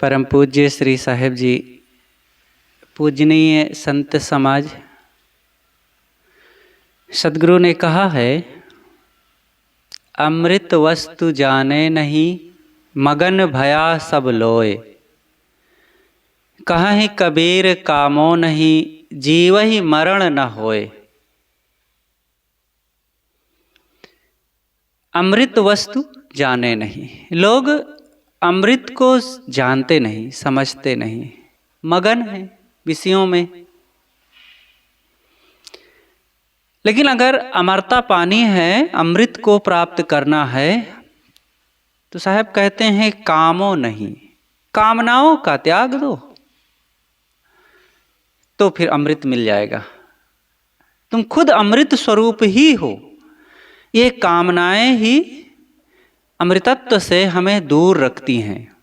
परम पूज्य श्री साहिब जी, पूजनीय संत समाज, सदगुरु ने कहा है, अमृत वस्तु जाने नहीं, मगन भया सब लोए। कहीं कबीर कामो नहीं, जीवहि मरण न होए। अमृत वस्तु जाने नहीं। लोग अमृत को जानते नहीं, समझते नहीं, मगन हैं विषयों में। लेकिन अगर अमरता पानी है, अमृत को प्राप्त करना है, तो साहब कहते हैं कामो नहीं, कामनाओं का त्याग दो, तो फिर अमृत मिल जाएगा। तुम खुद अमृत स्वरूप ही हो। ये कामनाएं ही अमृतत्व से हमें दूर रखती हैं।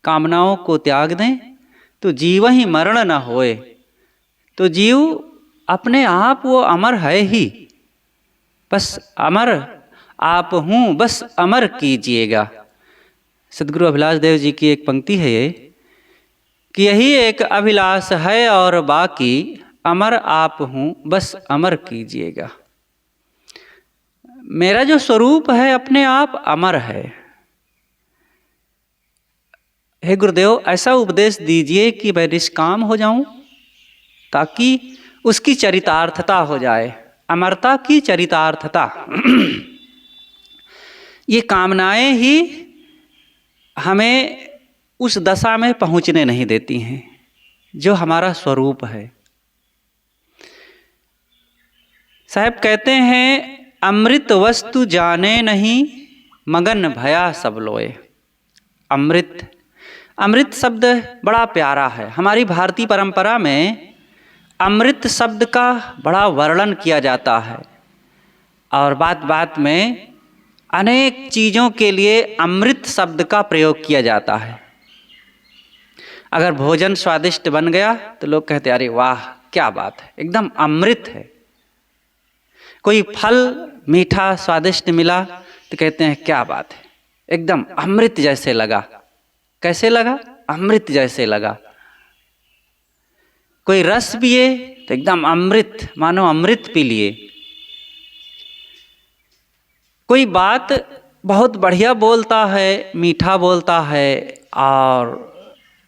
कामनाओं को त्याग दें तो जीव ही मरण न होए। तो जीव अपने आप वो अमर है ही, बस अमर आप हूँ, बस अमर कीजिएगा। सदगुरु अभिलाष देव जी की एक पंक्ति है ये, कि यही एक अभिलाष है और बाकी अमर आप हूँ, बस अमर कीजिएगा। मेरा जो स्वरूप है अपने आप अमर है। हे गुरुदेव, ऐसा उपदेश दीजिए कि मैं निष्काम हो जाऊं, ताकि उसकी चरितार्थता हो जाए, अमरता की चरितार्थता। ये कामनाएं ही हमें उस दशा में पहुंचने नहीं देती हैं जो हमारा स्वरूप है। साहब कहते हैं, अमृत वस्तु जाने नहीं, मगन भया सब लोए। अमृत, अमृत शब्द बड़ा प्यारा है। हमारी भारतीय परंपरा में अमृत शब्द का बड़ा वर्णन किया जाता है, और बात बात में अनेक चीज़ों के लिए अमृत शब्द का प्रयोग किया जाता है। अगर भोजन स्वादिष्ट बन गया तो लोग कहते हैं, अरे वाह क्या बात है, एकदम अमृत है। कोई फल मीठा स्वादिष्ट मिला तो कहते हैं क्या बात है, एकदम अमृत जैसे लगा। कैसे लगा? अमृत जैसे लगा। कोई रस पिए तो एकदम अमृत, मानो अमृत पी लिए। कोई बात बहुत बढ़िया बोलता है, मीठा बोलता है, और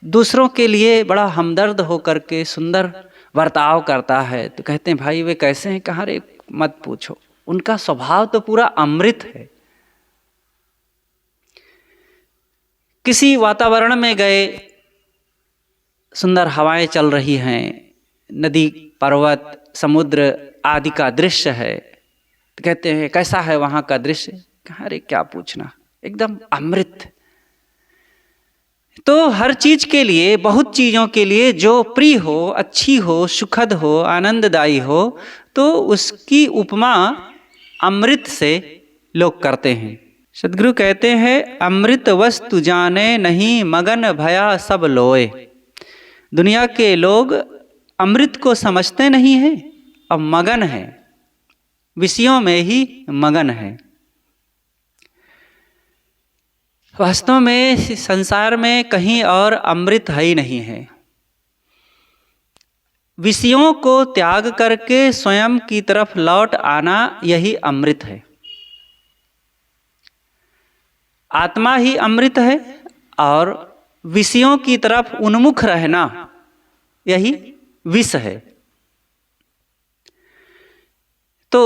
दूसरों के लिए बड़ा हमदर्द होकर के सुंदर बर्ताव करता है, तो कहते हैं भाई वे कैसे हैं, कहाँ रे, मत पूछो, उनका स्वभाव तो पूरा अमृत है। किसी वातावरण में गए, सुंदर हवाएं चल रही हैं, नदी, पर्वत, समुद्र आदि का दृश्य है, तो कहते हैं कैसा है वहाँ का दृश्य, कहाँ रे क्या पूछना, एकदम अमृत। तो हर चीज के लिए, बहुत चीज़ों के लिए जो प्रिय हो, अच्छी हो, सुखद हो, आनंददायी हो, तो उसकी उपमा अमृत से लोग करते हैं। सदगुरु कहते हैं, अमृत वस्तु जाने नहीं, मगन भया सब लोए। दुनिया के लोग अमृत को समझते नहीं हैं और मगन हैं, विषयों में ही मगन हैं। वास्तव में संसार में कहीं और अमृत है ही नहीं है। विषयों को त्याग करके स्वयं की तरफ लौट आना, यही अमृत है। आत्मा ही अमृत है, और विषयों की तरफ उन्मुख रहना यही विष है। तो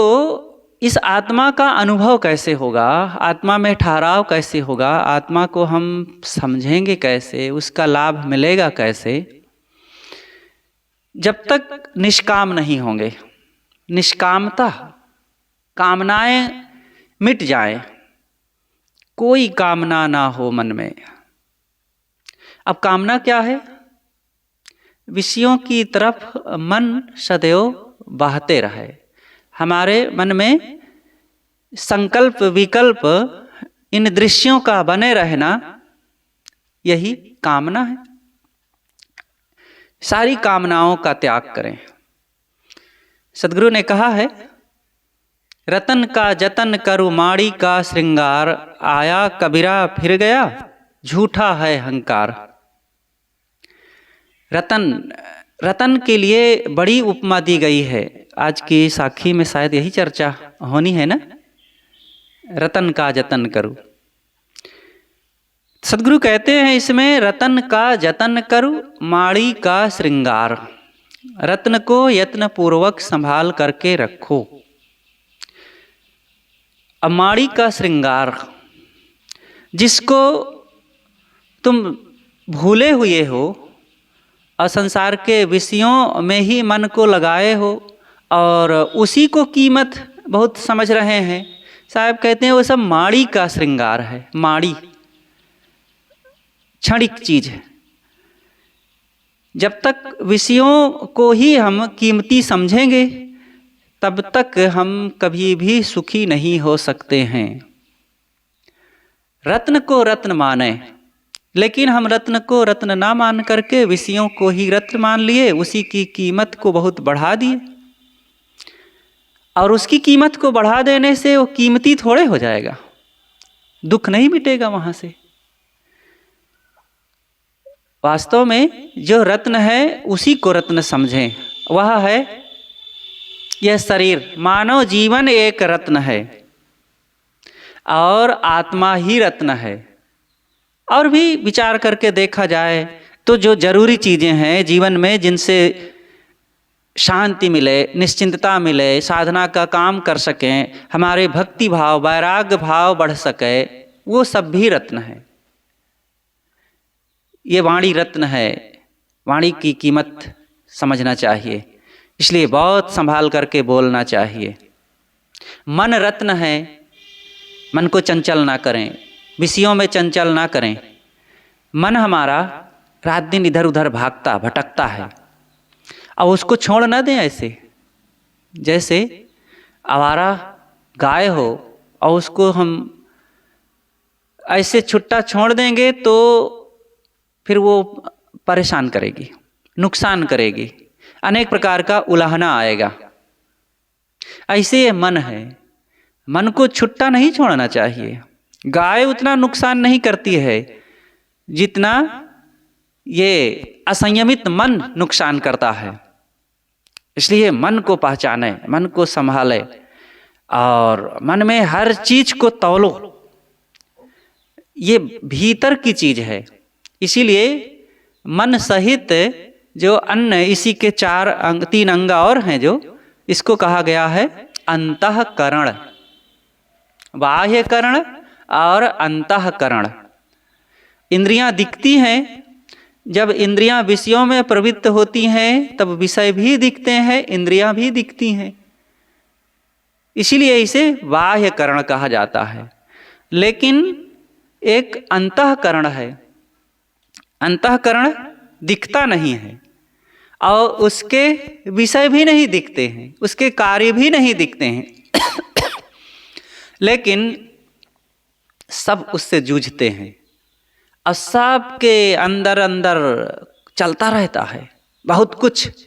इस आत्मा का अनुभव कैसे होगा, आत्मा में ठहराव कैसे होगा, आत्मा को हम समझेंगे कैसे, उसका लाभ मिलेगा कैसे, जब तक निष्काम नहीं होंगे। निष्कामता, कामनाएं मिट जाएं, कोई कामना ना हो मन में। अब कामना क्या है? विषयों की तरफ मन सदैव बहते रहे। हमारे मन में संकल्प विकल्प, इन दृश्यों का बने रहना, यही कामना है। सारी कामनाओं का त्याग करें। सदगुरु ने कहा है, रतन का जतन करु माड़ी का श्रृंगार, आया कबीरा फिर गया, झूठा है अहंकार। रतन के लिए बड़ी उपमा दी गई है। आज की साखी में शायद यही चर्चा होनी है ना, रतन का जतन करूं। सदगुरु कहते हैं इसमें, रतन का जतन करूं माड़ी का श्रृंगार, रत्न को यत्न पूर्वक संभाल करके रखो। अब माड़ी का श्रृंगार, जिसको तुम भूले हुए हो और संसार के विषयों में ही मन को लगाए हो और उसी को कीमत बहुत समझ रहे हैं। साहब कहते हैं वो सब माड़ी का श्रृंगार है। माड़ी क्षणिक चीज है। जब तक विषयों को ही हम कीमती समझेंगे तब तक हम कभी भी सुखी नहीं हो सकते हैं। रत्न को रत्न माने, लेकिन हम रत्न को रत्न ना मान करके विषयों को ही रत्न मान लिए, उसी की कीमत को बहुत बढ़ा दिए। और उसकी कीमत को बढ़ा देने से वो कीमती थोड़े हो जाएगा, दुख नहीं मिटेगा वहां से। वास्तव में जो रत्न है उसी को रत्न समझें। वह है यह शरीर। मानव जीवन एक रत्न है और आत्मा ही रत्न है। और भी विचार करके देखा जाए तो जो जरूरी चीजें हैं जीवन में, जिनसे शांति मिले, निश्चिंतता मिले, साधना का काम कर सकें, हमारे भक्ति भाव वैराग्य भाव बढ़ सके, वो सब भी रत्न है। ये वाणी रत्न है। वाणी की कीमत समझना चाहिए, इसलिए बहुत संभाल करके बोलना चाहिए। मन रत्न है। मन को चंचल ना करें, विषयों में चंचल ना करें। मन हमारा रात दिन इधर उधर भागता भटकता है, अब उसको छोड़ ना दें। ऐसे जैसे आवारा गाय हो और उसको हम ऐसे छुट्टा छोड़ देंगे तो फिर वो परेशान करेगी, नुकसान करेगी, अनेक प्रकार का उलाहना आएगा। ऐसे ये मन है, मन को छुट्टा नहीं छोड़ना चाहिए। गाय उतना नुकसान नहीं करती है जितना ये असंयमित मन नुकसान करता है। इसलिए मन को पहचाने, मन को संभाले और मन में हर चीज को तौलो। ये भीतर की चीज है। इसीलिए मन सहित जो अन्न, इसी के तीन अंग और हैं, जो इसको कहा गया है अंतःकरण। बाह्यकरण और अंतःकरण। इंद्रियां दिखती हैं। जब इंद्रियां विषयों में प्रवृत्त होती हैं तब विषय भी दिखते हैं, इंद्रियां भी दिखती हैं। इसीलिए इसे बाह्यकरण कहा जाता है। लेकिन एक अंतःकरण है। अंतःकरण दिखता नहीं है और उसके विषय भी नहीं दिखते हैं, उसके कार्य भी नहीं दिखते हैं लेकिन सब उससे जूझते हैं और सब के अंदर अंदर चलता रहता है बहुत कुछ।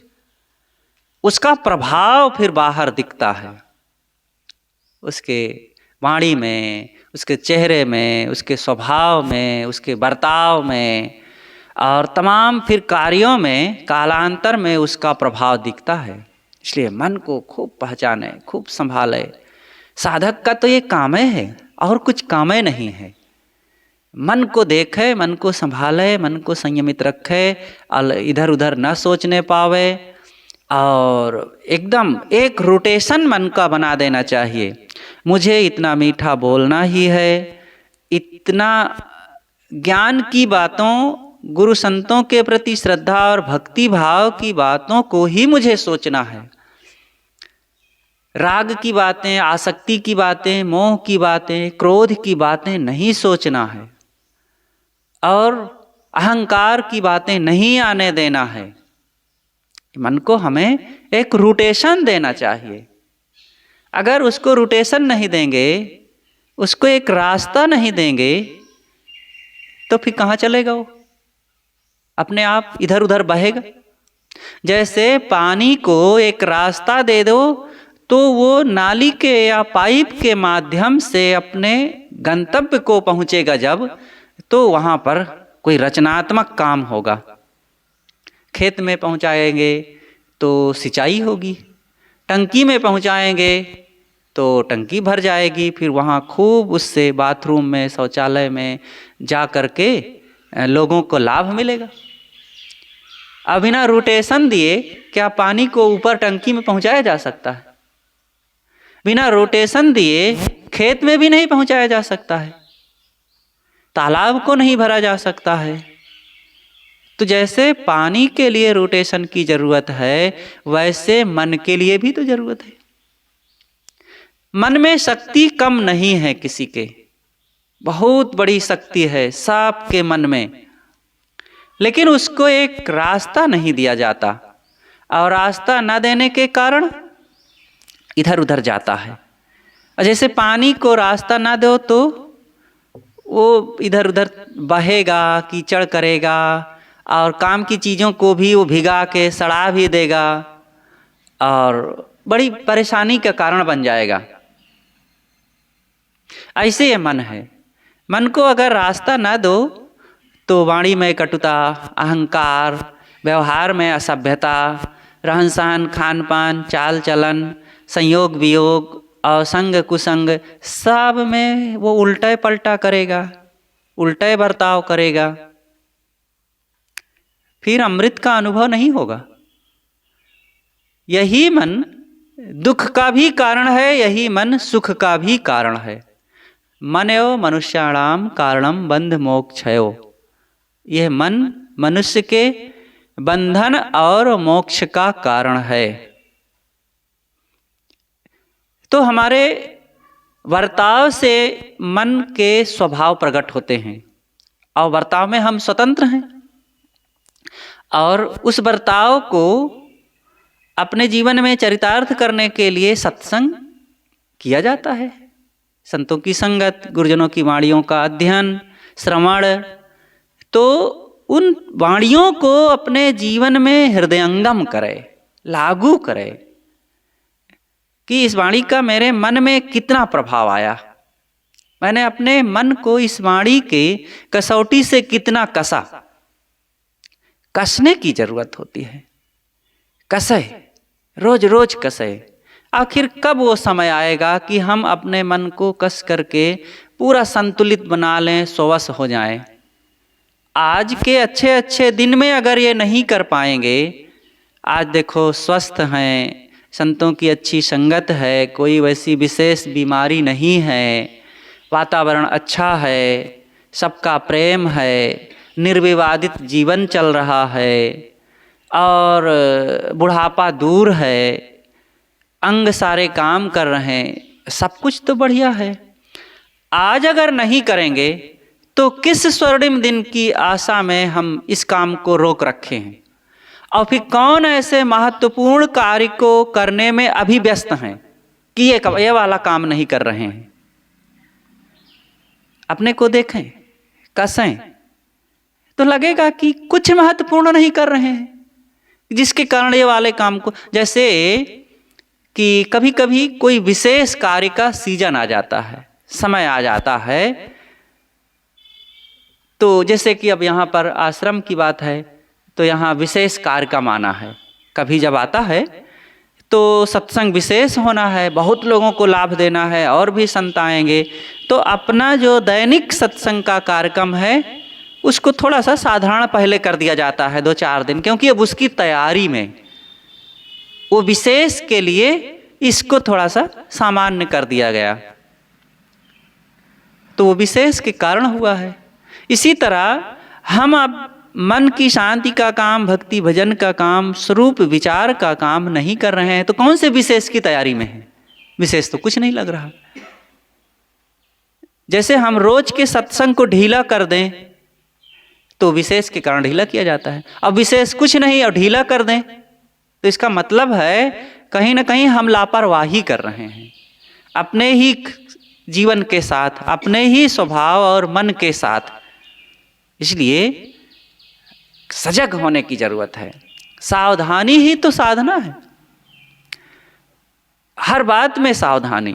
उसका प्रभाव फिर बाहर दिखता है, उसके वाणी में, उसके चेहरे में, उसके स्वभाव में, उसके बर्ताव में और तमाम फिर कार्यों में कालांतर में उसका प्रभाव दिखता है। इसलिए मन को खूब पहचाने, खूब संभाले। साधक का तो ये काम है और कुछ काम नहीं है। मन को देखे, मन को संभाले, मन को संयमित रखे, इधर उधर न सोचने पावे और एकदम एक रोटेशन मन का बना देना चाहिए। मुझे इतना मीठा बोलना ही है, इतना ज्ञान की बातों, गुरु संतों के प्रति श्रद्धा और भक्ति भाव की बातों को ही मुझे सोचना है। राग की बातें, आसक्ति की बातें, मोह की बातें, क्रोध की बातें नहीं सोचना है और अहंकार की बातें नहीं आने देना है। मन को हमें एक रोटेशन देना चाहिए। अगर उसको रोटेशन नहीं देंगे, उसको एक रास्ता नहीं देंगे तो फिर कहाँ चलेगा वो? अपने आप इधर उधर बहेगा। जैसे पानी को एक रास्ता दे दो तो वो नाली के या पाइप के माध्यम से अपने गंतव्य को पहुंचेगा जब, तो वहां पर कोई रचनात्मक काम होगा। खेत में पहुंचाएंगे तो सिंचाई होगी, टंकी में पहुंचाएंगे तो टंकी भर जाएगी, फिर वहाँ खूब उससे बाथरूम में, शौचालय में जा कर के लोगों को लाभ मिलेगा। अब बिना रोटेशन दिए क्या पानी को ऊपर टंकी में पहुंचाया जा सकता है? बिना रोटेशन दिए खेत में भी नहीं पहुंचाया जा सकता है, तालाब को नहीं भरा जा सकता है। तो जैसे पानी के लिए रोटेशन की जरूरत है, वैसे मन के लिए भी तो जरूरत है। मन में शक्ति कम नहीं है किसी के, बहुत बड़ी शक्ति है सबके मन में, लेकिन उसको एक रास्ता नहीं दिया जाता, और रास्ता न देने के कारण इधर उधर जाता है। और जैसे पानी को रास्ता ना दो तो वो इधर उधर बहेगा, कीचड़ करेगा, और काम की चीज़ों को भी वो भिगा के सड़ा भी देगा और बड़ी परेशानी का कारण बन जाएगा। ऐसे ये मन है, मन को अगर रास्ता ना दो तो वाणी में कटुता, अहंकार, व्यवहार में असभ्यता, रहन सहन, खान पान, चाल चलन, संयोग वियोग और संग कुसंग, सब में वो उल्टे पलटा करेगा, उल्टे बर्ताव करेगा, फिर अमृत का अनुभव नहीं होगा। यही मन दुख का भी कारण है, यही मन सुख का भी कारण है। मनयो मनुष्याणाम कारणम बंध मोक्षयो, यह मन मनुष्य के बंधन और मोक्ष का कारण है। तो हमारे वर्ताव से मन के स्वभाव प्रकट होते हैं, और वर्ताव में हम स्वतंत्र हैं, और उस बर्ताव को अपने जीवन में चरितार्थ करने के लिए सत्संग किया जाता है। संतों की संगत, गुरुजनों की वाणियों का अध्ययन, श्रवण, तो उन वाणियों को अपने जीवन में हृदयंगम करे, लागू करे कि इस वाणी का मेरे मन में कितना प्रभाव आया, मैंने अपने मन को इस वाणी के कसौटी से कितना कसा। कसने की जरूरत होती है, कसे, रोज रोज कसे। आखिर कब वो समय आएगा कि हम अपने मन को कस करके पूरा संतुलित बना लें, स्ववश हो जाएं। आज के अच्छे अच्छे दिन में अगर ये नहीं कर पाएंगे, आज देखो स्वस्थ हैं, संतों की अच्छी संगत है, कोई वैसी विशेष बीमारी नहीं है, वातावरण अच्छा है, सबका प्रेम है, निर्विवादित जीवन चल रहा है, और बुढ़ापा दूर है, अंग सारे काम कर रहे हैं, सब कुछ तो बढ़िया है। आज अगर नहीं करेंगे तो किस स्वर्णिम दिन की आशा में हम इस काम को रोक रखे हैं, और फिर कौन ऐसे महत्वपूर्ण कार्य को करने में अभी व्यस्त हैं कि ये वाला काम नहीं कर रहे हैं। अपने को देखें, कसें, तो लगेगा कि कुछ महत्वपूर्ण नहीं कर रहे हैं, जिसके कारण ये वाले काम को, जैसे कि कभी कभी कोई विशेष कार्य का सीजन आ जाता है, समय आ जाता है, तो जैसे कि अब यहाँ पर आश्रम की बात है, तो यहाँ विशेष कार्य का माना है। कभी जब आता है तो सत्संग विशेष होना है, बहुत लोगों को लाभ देना है, और भी संत आएंगे, तो अपना जो दैनिक सत्संग का कार्यक्रम है उसको थोड़ा सा साधारण पहले कर दिया जाता है, 2-4 दिन, क्योंकि अब उसकी तैयारी में वो विशेष के लिए इसको थोड़ा सा सामान्य कर दिया गया, तो वो विशेष के कारण हुआ है। इसी तरह हम अब मन की शांति का काम, भक्ति भजन का काम, स्वरूप विचार का काम नहीं कर रहे हैं, तो कौन से विशेष की तैयारी में है? विशेष तो कुछ नहीं लग रहा। जैसे हम रोज के सत्संग को ढीला कर दें तो विशेष के कारण ढीला किया जाता है, अब विशेष कुछ नहीं और ढीला कर दें तो इसका मतलब है कहीं ना कहीं हम लापरवाही कर रहे हैं अपने ही जीवन के साथ, अपने ही स्वभाव और मन के साथ। इसलिए सजग होने की जरूरत है, सावधानी ही तो साधना है। हर बात में सावधानी,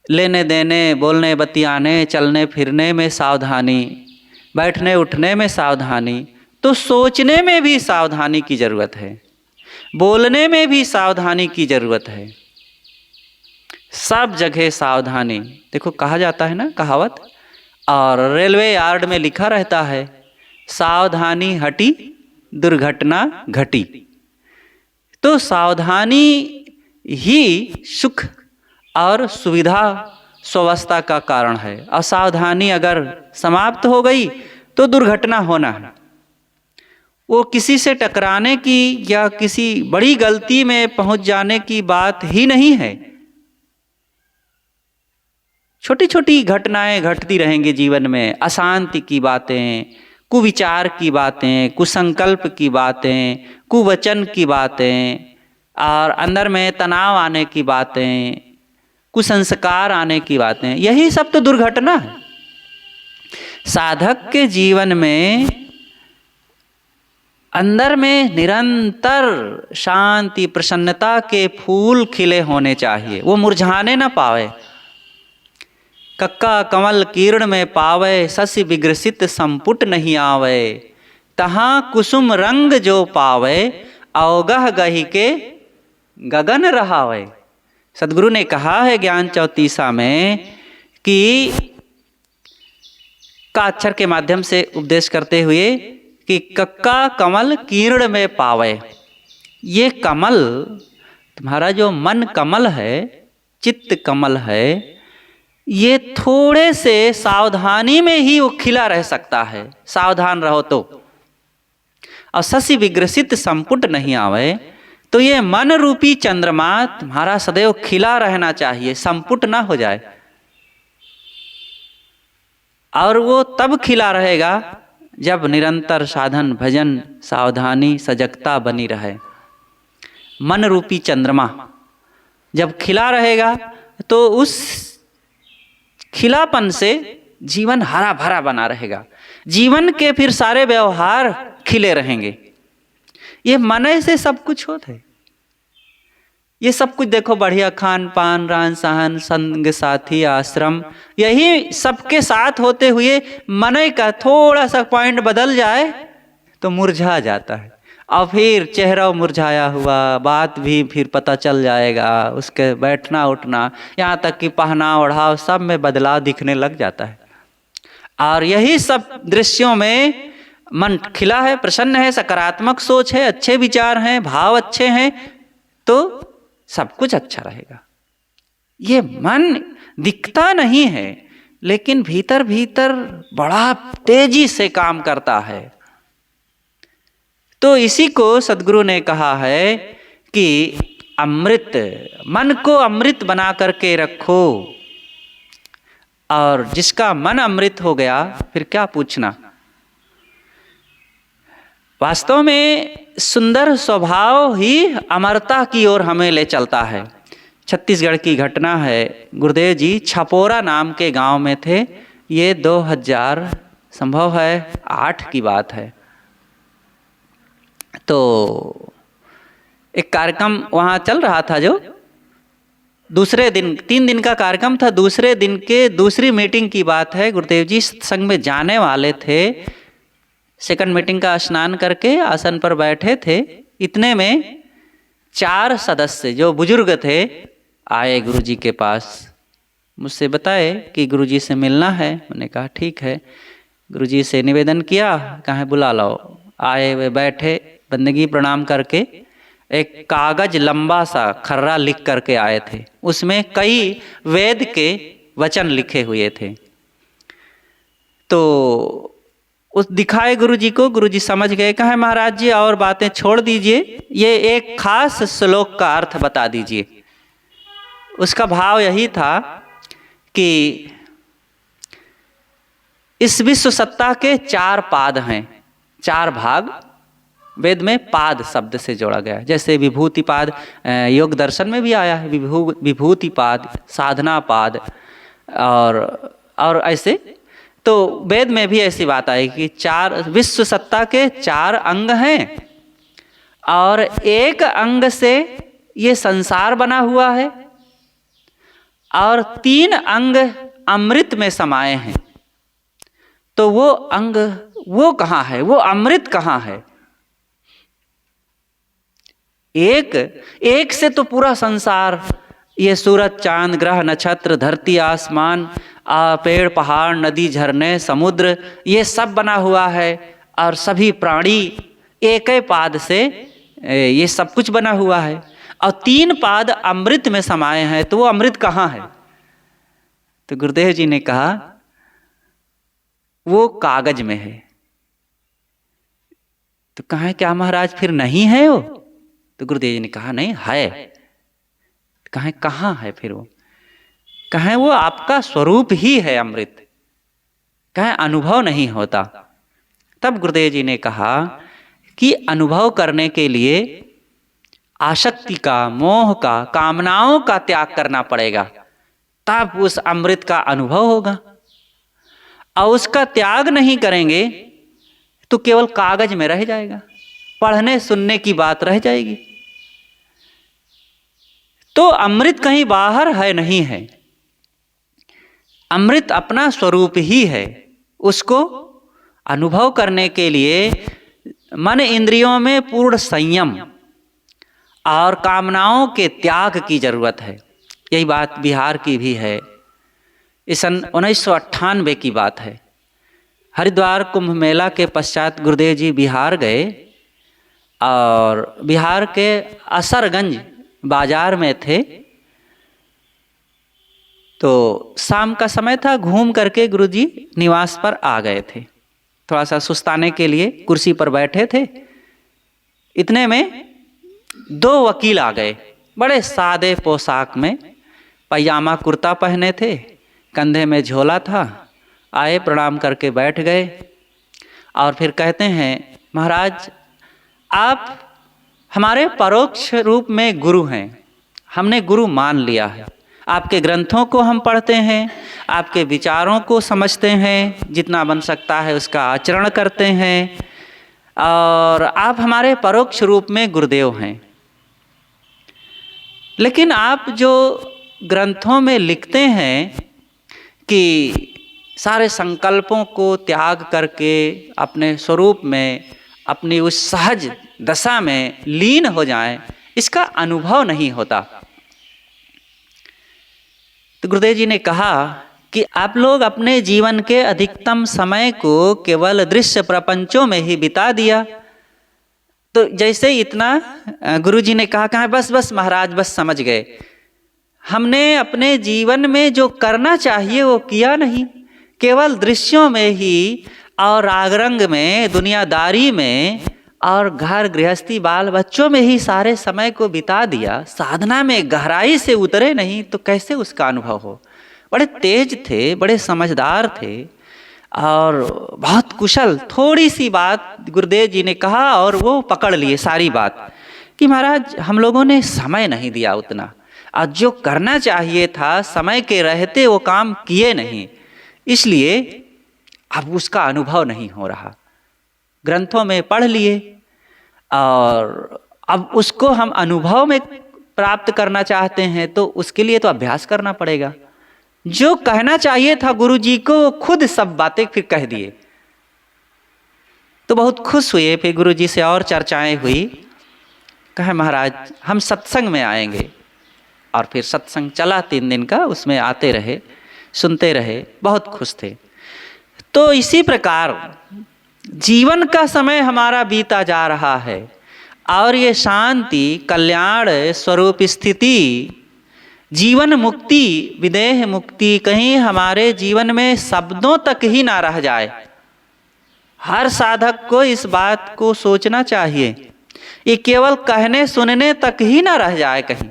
लेने देने, बोलने बतियाने, चलने फिरने में सावधानी, बैठने उठने में सावधानी, तो सोचने में भी सावधानी की जरूरत है, बोलने में भी सावधानी की जरूरत है, सब जगह सावधानी। देखो कहा जाता है ना कहावत, और रेलवे यार्ड में लिखा रहता है, सावधानी हटी दुर्घटना घटी। तो सावधानी ही सुख और सुविधा स्वावस्था का कारण है। असावधानी अगर समाप्त हो गई तो दुर्घटना होना है। वो किसी से टकराने की या किसी बड़ी गलती में पहुंच जाने की बात ही नहीं है। छोटी छोटी घटनाएं घटती रहेंगी जीवन में, अशांति की बातें, कुविचार की बातें, कुसंकल्प की बातें, कुवचन की बातें, और अंदर में तनाव आने की बातें, कुसंस्कार आने की बातें, यही सब तो दुर्घटना है। साधक के जीवन में अंदर में निरंतर शांति प्रसन्नता के फूल खिले होने चाहिए, वो मुरझाने ना पावे। कक्का कमल किरण में पावे, शशि विग्रसित संपुट नहीं आवे। तहाँ कुसुम रंग जो पावे, अवगह गही के गगन रहावे। सदगुरु ने कहा है ज्ञान चौतीसा में कि का अक्षर के माध्यम से उपदेश करते हुए कि कक्का कमल किरण में पावे। ये कमल तुम्हारा जो मन कमल है, चित्त कमल है, ये थोड़े से सावधानी में ही वो खिला रह सकता है, सावधान रहो तो। और शशि विग्रसित संपुट नहीं आवे, तो ये मन रूपी चंद्रमा तुम्हारा सदैव खिला रहना चाहिए, संपुट ना हो जाए। और वो तब खिला रहेगा जब निरंतर साधन भजन सावधानी सजगता बनी रहे। मन रूपी चंद्रमा जब खिला रहेगा तो उस खिलापन से जीवन हरा भरा बना रहेगा, जीवन के फिर सारे व्यवहार खिले रहेंगे। ये मन से सब कुछ होता है। ये सब कुछ देखो, बढ़िया खान पान, रहन सहन, संग साथी, आश्रम, यही सबके साथ होते हुए मन का थोड़ा सा पॉइंट बदल जाए तो मुरझा जाता है। और फिर चेहरा मुरझाया हुआ, बात भी फिर पता चल जाएगा, उसके बैठना उठना, यहाँ तक कि पहनाव ओढ़ाव सब में बदलाव दिखने लग जाता है। और यही सब दृश्यों में मन खिला है, प्रसन्न है, सकारात्मक सोच है, अच्छे विचार हैं, भाव अच्छे हैं, तो सब कुछ अच्छा रहेगा। ये मन दिखता नहीं है, लेकिन भीतर भीतर बड़ा तेजी से काम करता है। तो इसी को सदगुरु ने कहा है कि अमृत, मन को अमृत बना करके रखो। और जिसका मन अमृत हो गया फिर क्या पूछना। वास्तव में सुंदर स्वभाव ही अमरता की ओर हमें ले चलता है। छत्तीसगढ़ की घटना है, गुरुदेव जी छपोरा नाम के गांव में थे। ये 2000 संभव है 8 की बात है। तो एक कार्यक्रम वहाँ चल रहा था, जो दूसरे दिन 3 दिन का कार्यक्रम था। दूसरे दिन के दूसरी मीटिंग की बात है। गुरुदेव जी संग में जाने वाले थे। सेकंड मीटिंग का स्नान करके आसन पर बैठे थे। इतने में 4 सदस्य जो बुजुर्ग थे आए गुरुजी के पास। मुझसे बताए कि गुरुजी से मिलना है। मैंने कहा ठीक है। गुरुजी से निवेदन किया, कहा बुला लो। आए वे बैठे, बंदगी प्रणाम करके एक कागज लंबा सा खर्रा लिख करके आए थे। उसमें कई वेद के वचन लिखे हुए थे। तो उस दिखाए गुरुजी को। गुरुजी समझ गए। कहा महाराज जी और बातें छोड़ दीजिए, ये एक खास श्लोक का अर्थ बता दीजिए। उसका भाव यही था कि इस विश्व सत्ता के 4 पाद हैं, 4 भाग। वेद में पाद शब्द से जोड़ा गया है। जैसे विभूति पाद योग दर्शन में भी आया है, विभूति पाद, साधना पाद, और ऐसे। तो वेद में भी ऐसी बात आई कि 4 विश्व सत्ता के 4 अंग हैं, और एक अंग से ये संसार बना हुआ है, और 3 अंग अमृत में समाये हैं। तो वो अंग वो कहाँ है, वो अमृत कहाँ है? एक एक से तो पूरा संसार, ये सूरज चांद ग्रह नक्षत्र धरती आसमान पेड़ पहाड़ नदी झरने समुद्र, ये सब बना हुआ है। और सभी प्राणी एक ही पाद से ये सब कुछ बना हुआ है। और 3 पाद अमृत में समाये हैं, तो वो अमृत कहाँ है? तो गुरुदेव जी ने कहा वो कागज में है। तो कहा क्या महाराज फिर नहीं है वो? तो गुरुदेव जी ने कहा नहीं है। कहा कहाँ है फिर वो? कहा वो आपका स्वरूप ही है अमृत, कहा अनुभव नहीं होता। तब गुरुदेव जी ने कहा कि अनुभव करने के लिए आसक्ति का, मोह का, कामनाओं का त्याग करना पड़ेगा, तब उस अमृत का अनुभव होगा। और उसका त्याग नहीं करेंगे तो केवल कागज में रह जाएगा, पढ़ने सुनने की बात रह जाएगी। तो अमृत कहीं बाहर है नहीं है, अमृत अपना स्वरूप ही है। उसको अनुभव करने के लिए मन इंद्रियों में पूर्ण संयम और कामनाओं के त्याग की जरूरत है। यही बात बिहार की भी है। इस सन 1998 की बात है। हरिद्वार कुंभ मेला के पश्चात गुरुदेव जी बिहार गए और बिहार के असरगंज बाजार में थे। तो शाम का समय था, घूम करके गुरुजी निवास पर आ गए थे। थोड़ा सा सुस्ताने के लिए कुर्सी पर बैठे थे। इतने में 2 वकील आ गए, बड़े सादे पोशाक में, पैजामा कुर्ता पहने थे, कंधे में झोला था। आए, प्रणाम करके बैठ गए और फिर कहते हैं महाराज आप हमारे परोक्ष रूप में गुरु हैं, हमने गुरु मान लिया है। आपके ग्रंथों को हम पढ़ते हैं, आपके विचारों को समझते हैं, जितना बन सकता है उसका आचरण करते हैं, और आप हमारे परोक्ष रूप में गुरुदेव हैं। लेकिन आप जो ग्रंथों में लिखते हैं कि सारे संकल्पों को त्याग करके अपने स्वरूप में, अपनी उस सहज दशा में लीन हो जाएं, इसका अनुभव नहीं होता। तो गुरुदेव जी ने कहा कि आप लोग अपने जीवन के अधिकतम समय को केवल दृश्य प्रपंचों में ही बिता दिया। तो जैसे इतना गुरु जी ने कहा बस बस महाराज बस समझ गए, हमने अपने जीवन में जो करना चाहिए वो किया नहीं, केवल दृश्यों में ही और राग रंग में, दुनियादारी में और घर गृहस्थी बाल बच्चों में ही सारे समय को बिता दिया। साधना में गहराई से उतरे नहीं, तो कैसे उसका अनुभव हो? बड़े तेज थे, बड़े समझदार थे और बहुत कुशल। थोड़ी सी बात गुरुदेव जी ने कहा और वो पकड़ लिए सारी बात कि महाराज हम लोगों ने समय नहीं दिया उतना, और जो करना चाहिए था समय के रहते वो काम किए नहीं, इसलिए अब उसका अनुभव नहीं हो रहा। ग्रंथों में पढ़ लिए और अब उसको हम अनुभव में प्राप्त करना चाहते हैं, तो उसके लिए तो अभ्यास करना पड़ेगा। जो कहना चाहिए था गुरु जी को, खुद सब बातें फिर कह दिए। तो बहुत खुश हुए। फिर गुरु जी से और चर्चाएं हुई। कहे महाराज हम सत्संग में आएंगे, और फिर सत्संग चला 3 दिन का, उसमें आते रहे, सुनते रहे, बहुत खुश थे। तो इसी प्रकार जीवन का समय हमारा बीता जा रहा है, और ये शांति कल्याण स्वरूप स्थिति, जीवन मुक्ति, विदेह मुक्ति कहीं हमारे जीवन में शब्दों तक ही ना रह जाए। हर साधक को इस बात को सोचना चाहिए, ये केवल कहने सुनने तक ही ना रह जाए कहीं।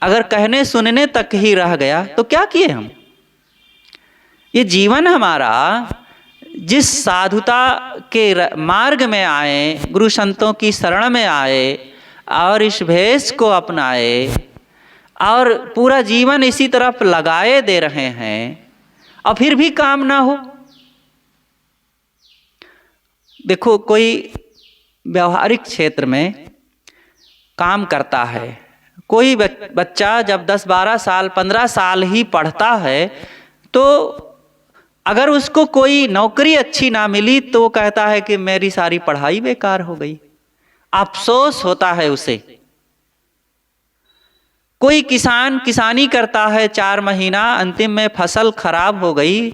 अगर कहने सुनने तक ही रह गया तो क्या किए हम? ये जीवन हमारा जिस साधुता के मार्ग में आए, गुरु संतों की शरण में आए और इस भेष को अपनाए और पूरा जीवन इसी तरफ लगाए दे रहे हैं, और फिर भी काम ना हो। देखो कोई व्यवहारिक क्षेत्र में काम करता है, कोई बच्चा जब 10-12 साल 15 साल ही पढ़ता है तो अगर उसको कोई नौकरी अच्छी ना मिली तो वो कहता है कि मेरी सारी पढ़ाई बेकार हो गई, अफसोस होता है उसे। कोई किसान किसानी करता है 4 महीना, अंतिम में फसल खराब हो गई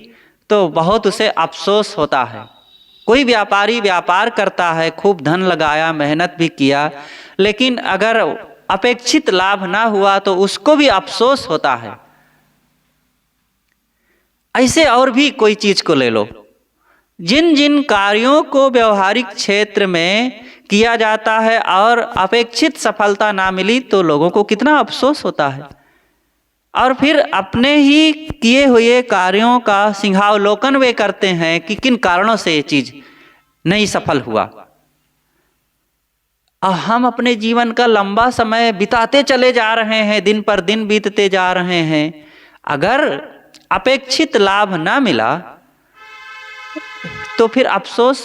तो बहुत उसे अफसोस होता है। कोई व्यापारी व्यापार करता है, खूब धन लगाया, मेहनत भी किया, लेकिन अगर अपेक्षित लाभ ना हुआ तो उसको भी अफसोस होता है। ऐसे और भी कोई चीज को ले लो, जिन जिन कार्यों को व्यवहारिक क्षेत्र में किया जाता है और अपेक्षित सफलता ना मिली तो लोगों को कितना अफसोस होता है, और फिर अपने ही किए हुए कार्यों का सिंहावलोकन वे करते हैं कि किन कारणों से ये चीज नहीं सफल हुआ। और हम अपने जीवन का लंबा समय बिताते चले जा रहे हैं, दिन पर दिन बीतते जा रहे हैं, अगर अपेक्षित लाभ ना मिला तो फिर अफसोस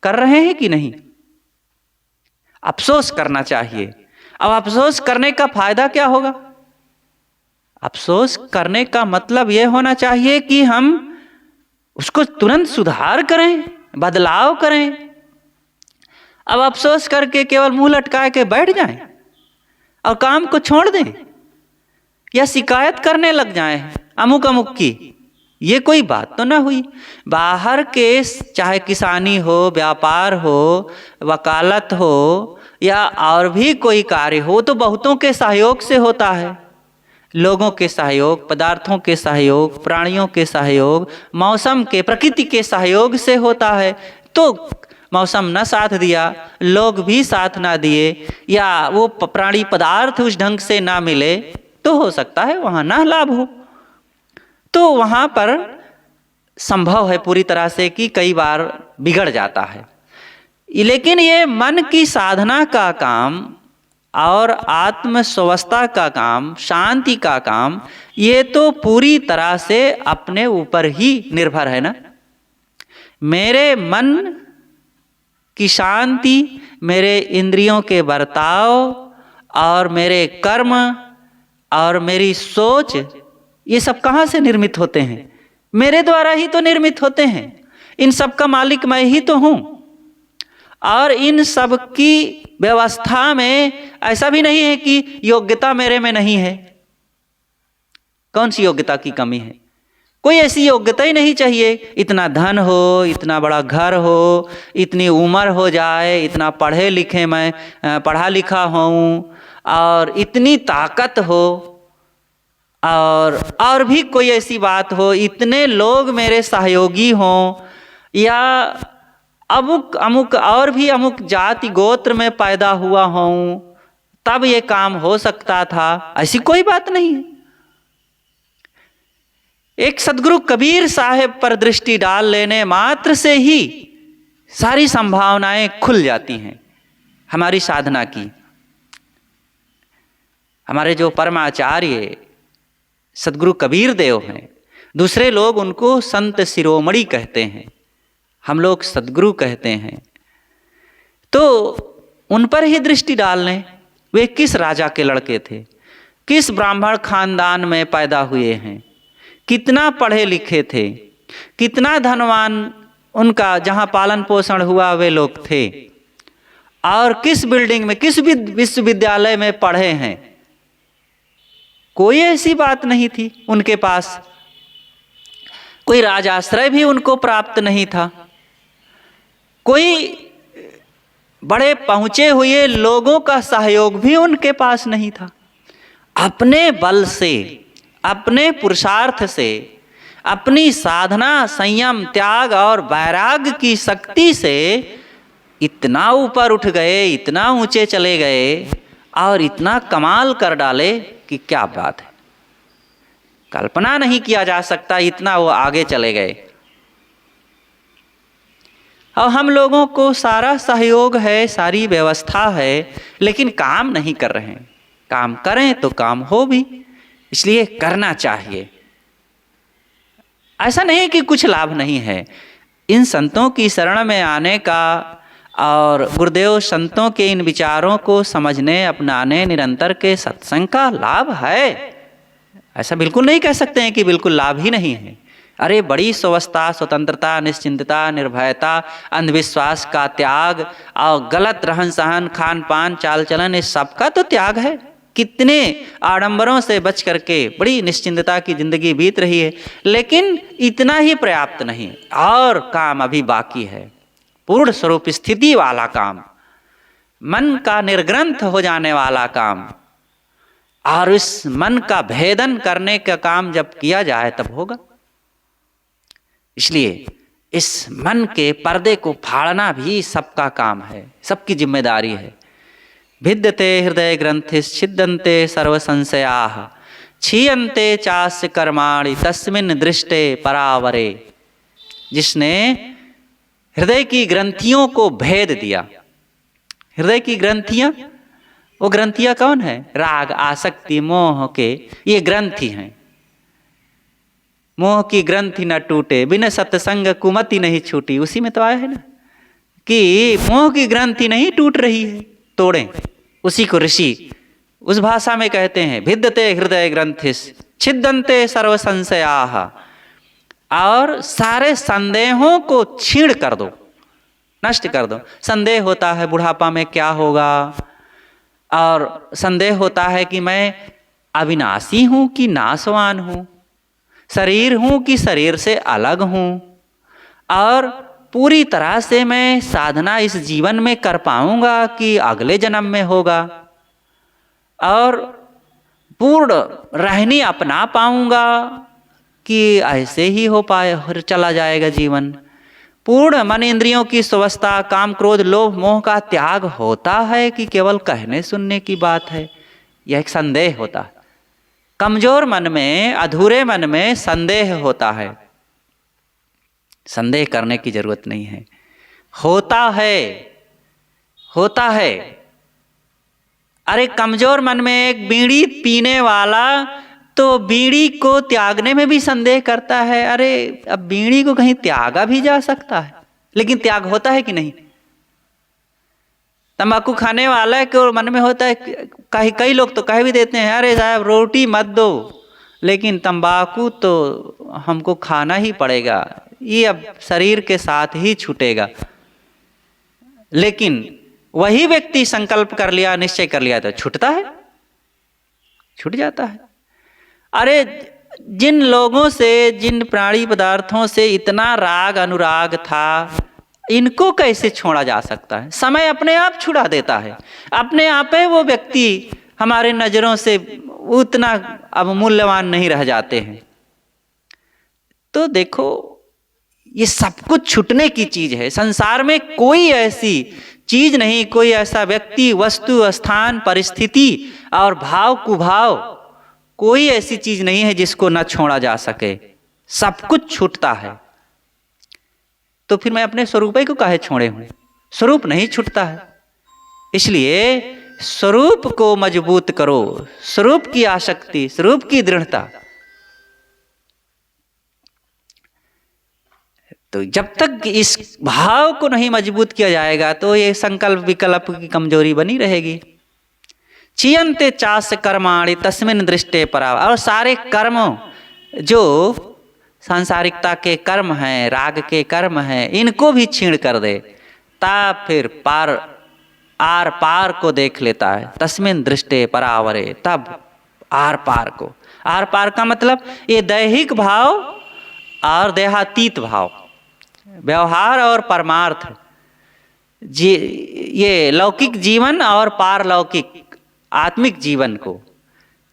कर रहे हैं कि नहीं? अफसोस करना चाहिए। अब अफसोस करने का फायदा क्या होगा? अफसोस करने का मतलब यह होना चाहिए कि हम उसको तुरंत सुधार करें, बदलाव करें। अब अफसोस करके केवल मुंह लटका के बैठ जाएं और काम को छोड़ दें, या शिकायत करने लग जाएं अमुक अमुक की, ये कोई बात तो ना हुई। बाहर के चाहे किसानी हो, व्यापार हो, वकालत हो या और भी कोई कार्य हो तो बहुतों के सहयोग से होता है। लोगों के सहयोग, पदार्थों के सहयोग, प्राणियों के सहयोग, मौसम के, प्रकृति के सहयोग से होता है। तो मौसम न साथ दिया, लोग भी साथ ना दिए, या वो प्राणी पदार्थ उस ढंग से ना मिले तो हो सकता है वहाँ ना लाभ हो। तो वहाँ पर संभव है पूरी तरह से कि कई बार बिगड़ जाता है। लेकिन ये मन की साधना का काम और आत्म स्वस्थता का काम, शांति का काम, ये तो पूरी तरह से अपने ऊपर ही निर्भर है ना। मेरे मन की शांति, मेरे इंद्रियों के बर्ताव और मेरे कर्म और मेरी सोच, ये सब कहाँ से निर्मित होते हैं? मेरे द्वारा ही तो निर्मित होते हैं। इन सब का मालिक मैं ही तो हूँ। और इन सब की व्यवस्था में ऐसा भी नहीं है कि योग्यता मेरे में नहीं है। कौन सी योग्यता की कमी है? कोई ऐसी योग्यता ही नहीं चाहिए। इतना धन हो, इतना बड़ा घर हो, इतनी उम्र हो जाए, इतना पढ़े लिखे, मैं पढ़ा लिखा हूँ, और इतनी ताकत हो, और भी कोई ऐसी बात हो, इतने लोग मेरे सहयोगी हों, या अमुक अमुक और भी अमुक जाति गोत्र में पैदा हुआ हूँ, तब ये काम हो सकता था। ऐसी कोई बात नहीं है। एक सदगुरु कबीर साहब पर दृष्टि डाल लेने मात्र से ही सारी संभावनाएं खुल जाती हैं हमारी साधना की। हमारे जो परमाचार्य सदगुरु कबीर देव हैं, दूसरे लोग उनको संत शिरोमणि कहते हैं, हम लोग सदगुरु कहते हैं। तो उन पर ही दृष्टि डाल लें। वे किस राजा के लड़के थे, किस ब्राह्मण खानदान में पैदा हुए हैं, कितना पढ़े लिखे थे, कितना धनवान उनका जहाँ पालन पोषण हुआ वे लोग थे, और किस बिल्डिंग में, किस विश्वविद्यालय में पढ़े हैं। कोई ऐसी बात नहीं थी उनके पास। कोई राजाश्रय भी उनको प्राप्त नहीं था। कोई बड़े पहुंचे हुए लोगों का सहयोग भी उनके पास नहीं था। अपने बल से, अपने पुरुषार्थ से, अपनी साधना, संयम, त्याग और वैराग्य की शक्ति से इतना ऊपर उठ गए, इतना ऊंचे चले गए और इतना कमाल कर डाले कि क्या बात है, कल्पना नहीं किया जा सकता, इतना वो आगे चले गए। और हम लोगों को सारा सहयोग है, सारी व्यवस्था है, लेकिन काम नहीं कर रहे हैं। काम करें तो काम हो भी, इसलिए करना चाहिए। ऐसा नहीं कि कुछ लाभ नहीं है। इन संतों की शरण में आने का और गुरुदेव संतों के इन विचारों को समझने, अपनाने, निरंतर के सत्संग का लाभ है। ऐसा बिल्कुल नहीं कह सकते हैं कि बिल्कुल लाभ ही नहीं है। अरे बड़ी स्वस्थता, स्वतंत्रता, निश्चिंतता, निर्भयता, अंधविश्वास का त्याग और गलत रहन सहन, खान पान, चाल चलन, इस सब का तो त्याग है। कितने आडंबरों से बच करके बड़ी निश्चिंतता की जिंदगी बीत रही है, लेकिन इतना ही पर्याप्त नहीं, और काम अभी बाकी है। पूर्ण स्वरूप स्थिति वाला काम, मन का निर्ग्रंथ हो जाने वाला काम, और इस मन का भेदन करने का काम जब किया जाए तब होगा। इसलिए इस मन के पर्दे को फाड़ना भी सबका काम है, सबकी जिम्मेदारी है। भिद्यते हृदय ग्रंथिश्छिद्यन्ते सर्व संशयाः क्षीयन्ते चास्य कर्माणि तस्मिन् दृष्टे परावरे। जिसने हृदय की ग्रंथियों को भेद दिया। हृदय की ग्रंथियां, वो ग्रंथियां कौन है? राग, आसक्ति, मोह के ये ग्रंथि हैं। मोह की ग्रंथि न टूटे, बिन सत्संग कुमति नहीं छूटी। उसी में तो आया है ना कि मोह की ग्रंथि नहीं टूट रही है, तोड़ें। उसी को ऋषि उस भाषा में कहते हैं भिद्यते हृदय ग्रंथिस छिद्यन्ते सर्व संशयाः। और सारे संदेहों को छीण कर दो, नष्ट कर दो। संदेह होता है बुढ़ापा में क्या होगा, और संदेह होता है कि मैं अविनाशी हूं कि नाशवान हूं, शरीर हूं कि शरीर से अलग हूं, और पूरी तरह से मैं साधना इस जीवन में कर पाऊंगा कि अगले जन्म में होगा, और पूर्ण रहनी अपना पाऊंगा कि ऐसे ही हो पाए चला जाएगा जीवन। पूर्ण मन इंद्रियों की स्वस्थता, काम क्रोध लोभ मोह का त्याग होता है कि केवल कहने सुनने की बात है, यह एक संदेह होता है। कमजोर मन में, अधूरे मन में संदेह होता है। संदेह करने की जरूरत नहीं है, होता है, होता है। अरे कमजोर मन में एक बीड़ी पीने वाला तो बीड़ी को त्यागने में भी संदेह करता है। अरे अब बीड़ी को कहीं त्यागा भी जा सकता है, लेकिन त्याग होता है कि नहीं? तंबाकू खाने वाला के मन में होता है, कई लोग तो कह भी देते हैं अरे साहब रोटी मत दो, लेकिन तंबाकू तो हमको खाना ही पड़ेगा, ये अब शरीर के साथ ही छूटेगा। लेकिन वही व्यक्ति संकल्प कर लिया, निश्चय कर लिया तो छूटता है, छूट जाता है। अरे जिन लोगों से, जिन प्राणी पदार्थों से इतना राग अनुराग था, इनको कैसे छोड़ा जा सकता है? समय अपने आप छुड़ा देता है, अपने आप ही वो व्यक्ति हमारे नजरों से उतना अब मूल्यवान नहीं रह जाते हैं। तो देखो ये सब कुछ छूटने की चीज है। संसार में कोई ऐसी चीज नहीं, कोई ऐसा व्यक्ति, वस्तु, स्थान, परिस्थिति और भाव कुभाव, कोई ऐसी चीज नहीं है जिसको न छोड़ा जा सके। सब कुछ छूटता है। तो फिर मैं अपने स्वरूप को काहे छोड़े हूं? स्वरूप नहीं छूटता है। इसलिए स्वरूप को मजबूत करो, स्वरूप की आसक्ति, स्वरूप की दृढ़ता। तो जब तक इस भाव को नहीं मजबूत किया जाएगा तो ये संकल्प विकल्प की कमजोरी बनी रहेगी। क्षीयन्ते चास्य कर्माणि तस्मिन् दृष्टे परा। और सारे कर्म जो सांसारिकता के कर्म हैं, राग के कर्म हैं, इनको भी छीण कर दे, तब फिर पार, आर पार को देख लेता है। तस्मिन् दृष्टे परावरे, तब आर पार को। आर पार का मतलब ये दैहिक भाव और देहातीत भाव, व्यवहार और परमार्थ, ये लौकिक जीवन और पारलौकिक आत्मिक जीवन को,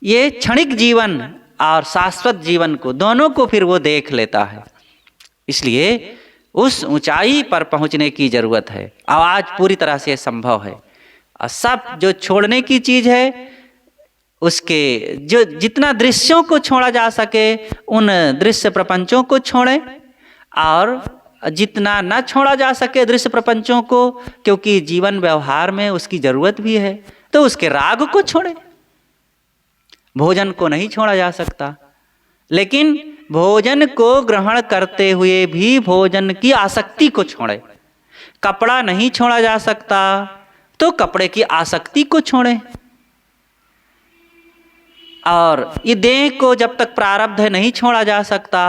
ये क्षणिक जीवन और शाश्वत जीवन को, दोनों को फिर वो देख लेता है। इसलिए उस ऊंचाई पर पहुंचने की जरूरत है। और आज पूरी तरह से संभव है। और सब जो छोड़ने की चीज है, उसके जो जितना दृश्यों को छोड़ा जा सके उन दृश्य प्रपंचों को छोड़ें, और जितना न छोड़ा जा सके दृश्य प्रपंचों को, क्योंकि जीवन व्यवहार में उसकी जरूरत भी है, तो उसके राग को छोड़ें। भोजन को नहीं छोड़ा जा सकता, लेकिन भोजन को ग्रहण करते हुए भी भोजन की आसक्ति को छोड़ें। कपड़ा नहीं छोड़ा जा सकता, तो कपड़े की आसक्ति को छोड़ें। और ये देह को जब तक प्रारब्ध है नहीं छोड़ा जा सकता,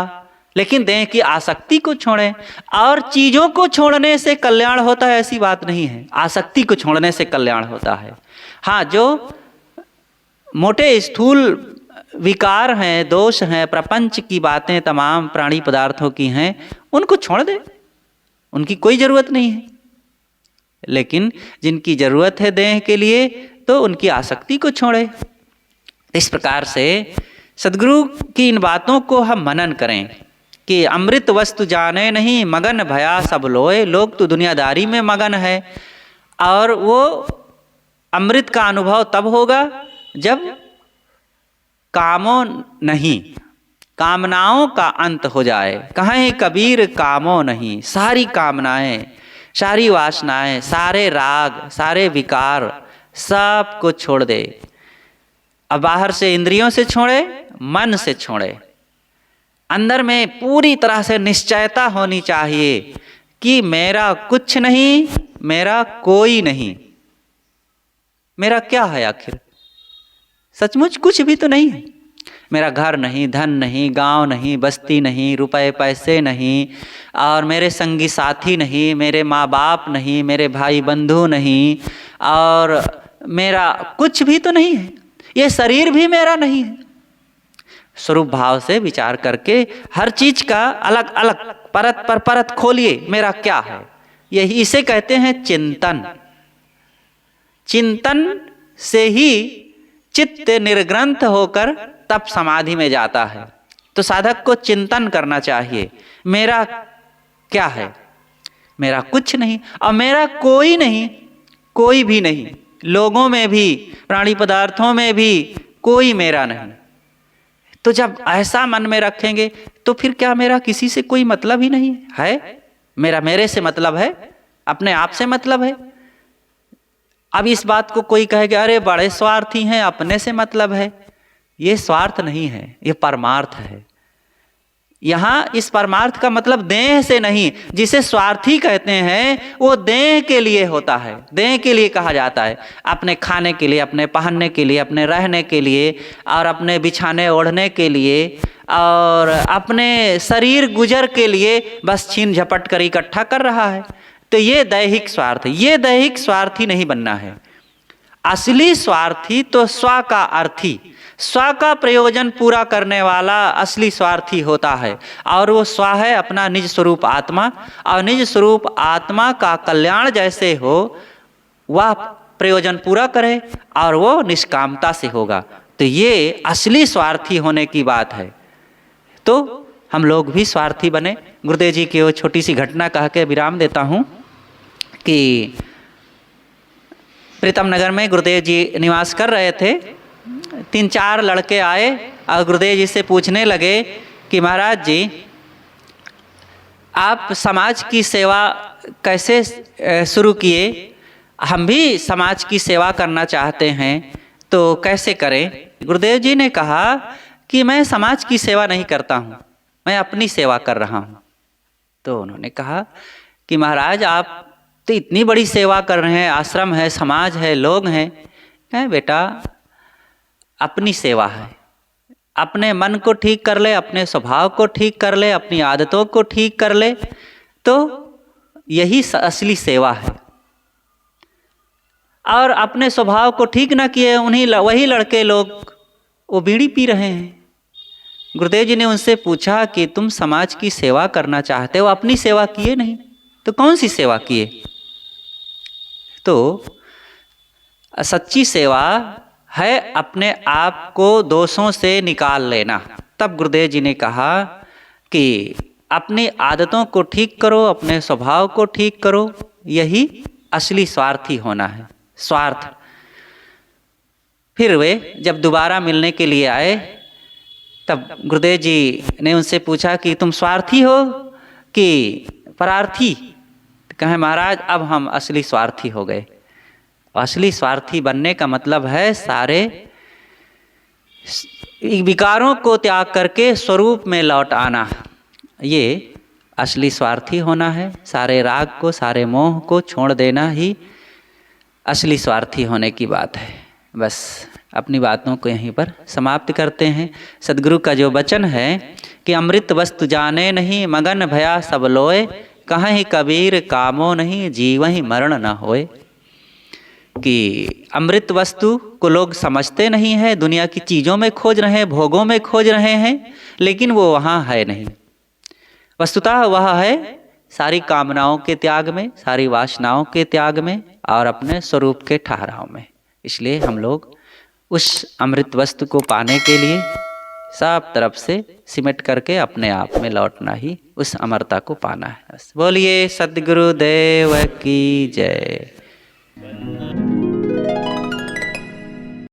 लेकिन देह की आसक्ति को छोड़ें। और चीज़ों को छोड़ने से कल्याण होता है ऐसी बात नहीं है, आसक्ति को छोड़ने से कल्याण होता है। हाँ, जो मोटे स्थूल विकार हैं, दोष हैं, प्रपंच की बातें तमाम प्राणी पदार्थों की हैं, उनको छोड़ दे, उनकी कोई ज़रूरत नहीं है। लेकिन जिनकी ज़रूरत है देह के लिए तो उनकी आसक्ति को छोड़े। इस प्रकार से सद्गुरु की इन बातों को हम मनन करें कि अमृत वस्तु जाने नहीं, मगन भया सब लोए। लोग तो दुनियादारी में मगन है, और वो अमृत का अनुभव तब होगा जब कामों नहीं, कामनाओं का अंत हो जाए। कहें कबीर कामों नहीं, सारी कामनाएं, सारी वासनाएं, सारे राग, सारे विकार सब को छोड़ दे। अब बाहर से इंद्रियों से छोड़े, मन से छोड़े। अंदर में पूरी तरह से निश्चयता होनी चाहिए कि मेरा कुछ नहीं, मेरा कोई नहीं। मेरा क्या है आखिर? सचमुच कुछ भी तो नहीं है। मेरा घर नहीं, धन नहीं, गांव नहीं, बस्ती नहीं, रुपए पैसे नहीं, और मेरे संगी साथी नहीं, मेरे माँ बाप नहीं, मेरे भाई बंधु नहीं, और मेरा कुछ भी तो नहीं है। ये शरीर भी मेरा नहीं है। स्वरूप भाव से विचार करके हर चीज का अलग अलग परत पर परत खोलिए, मेरा क्या है। यही इसे कहते हैं चिंतन। चिंतन से ही चित्त निर्ग्रंथ होकर तब समाधि में जाता है। तो साधक को चिंतन करना चाहिए, मेरा क्या है? मेरा कुछ नहीं, और मेरा कोई नहीं, कोई भी नहीं। लोगों में भी, प्राणी पदार्थों में भी कोई मेरा नहीं। तो जब ऐसा मन में रखेंगे तो फिर क्या मेरा किसी से कोई मतलब ही नहीं है? मेरा मेरे से मतलब है, अपने आप से मतलब है। अब इस बात को कोई कहेगा अरे बड़े स्वार्थी हैं, अपने से मतलब है। ये स्वार्थ नहीं है, ये परमार्थ है। यहाँ इस परमार्थ का मतलब देह से नहीं। जिसे स्वार्थी कहते हैं वो देह के लिए होता है, देह के लिए कहा जाता है। अपने खाने के लिए, अपने पहनने के लिए, अपने रहने के लिए, और अपने बिछाने ओढ़ने के लिए, और अपने शरीर गुजर के लिए बस छीन झपट कर इकट्ठा कर रहा है। तो ये दैहिक स्वार्थ है। ये दैहिक स्वार्थी नहीं बनना है। असली स्वार्थी तो स्व का अर्थी, स्व का प्रयोजन पूरा करने वाला असली स्वार्थी होता है। और वो स्व है अपना निज स्वरूप आत्मा, और निज स्वरूप आत्मा का कल्याण जैसे हो वह प्रयोजन पूरा करे, और वो निष्कामता से होगा। तो ये असली स्वार्थी होने की बात है। तो हम लोग भी स्वार्थी बने। गुरुदेव जी की वो छोटी सी घटना कह के विराम देता हूँ कि प्रीतम नगर में गुरुदेव जी निवास कर रहे थे। 3-4 लड़के आए और गुरुदेव जी से पूछने लगे कि महाराज जी, आप समाज की सेवा कैसे शुरू किए? हम भी समाज की सेवा करना चाहते हैं, तो कैसे करें? गुरुदेव जी ने कहा कि मैं समाज की सेवा नहीं करता हूँ, मैं अपनी सेवा कर रहा हूँ। तो उन्होंने कहा कि महाराज आप तो इतनी बड़ी सेवा कर रहे हैं, आश्रम है, समाज है, लोग हैं। कहें बेटा अपनी सेवा है। अपने मन को ठीक कर ले, अपने स्वभाव को ठीक कर ले, अपनी आदतों को ठीक कर ले, तो यही असली सेवा है। और अपने स्वभाव को ठीक ना किए वही लड़के लोग वो बीड़ी पी रहे हैं। गुरुदेव जी ने उनसे पूछा कि तुम समाज की सेवा करना चाहते हो, अपनी सेवा किए नहीं, तो कौन सी सेवा किए? तो सच्ची सेवा है अपने आप को दोषों से निकाल लेना। तब गुरुदेव जी ने कहा कि अपनी आदतों को ठीक करो, अपने स्वभाव को ठीक करो, यही असली स्वार्थी होना है। स्वार्थ। फिर वे जब दोबारा मिलने के लिए आए तब गुरुदेव जी ने उनसे पूछा कि तुम स्वार्थी हो कि परार्थी? कहें महाराज अब हम असली स्वार्थी हो गए। असली स्वार्थी बनने का मतलब है सारे विकारों को त्याग करके स्वरूप में लौट आना। ये असली स्वार्थी होना है। सारे राग को, सारे मोह को छोड़ देना ही असली स्वार्थी होने की बात है। बस अपनी बातों को यहीं पर समाप्त करते हैं। सदगुरु का जो वचन है कि अमृत वस्तु जाने नहीं, मगन भया सब लोए, कहीं कबीर कामो नहीं, जीव ही मरण न होए। कि अमृत वस्तु को लोग समझते नहीं है, दुनिया की चीज़ों में खोज रहे हैं, भोगों में खोज रहे हैं, लेकिन वो वहाँ है नहीं। वस्तुतः वह है सारी कामनाओं के त्याग में, सारी वासनाओं के त्याग में और अपने स्वरूप के ठहराव में। इसलिए हम लोग उस अमृत वस्तु को पाने के लिए सब तरफ से सिमट करके अपने आप में लौटना ही उस अमरता को पाना है। बोलिए सद्गुरुदेव की जय।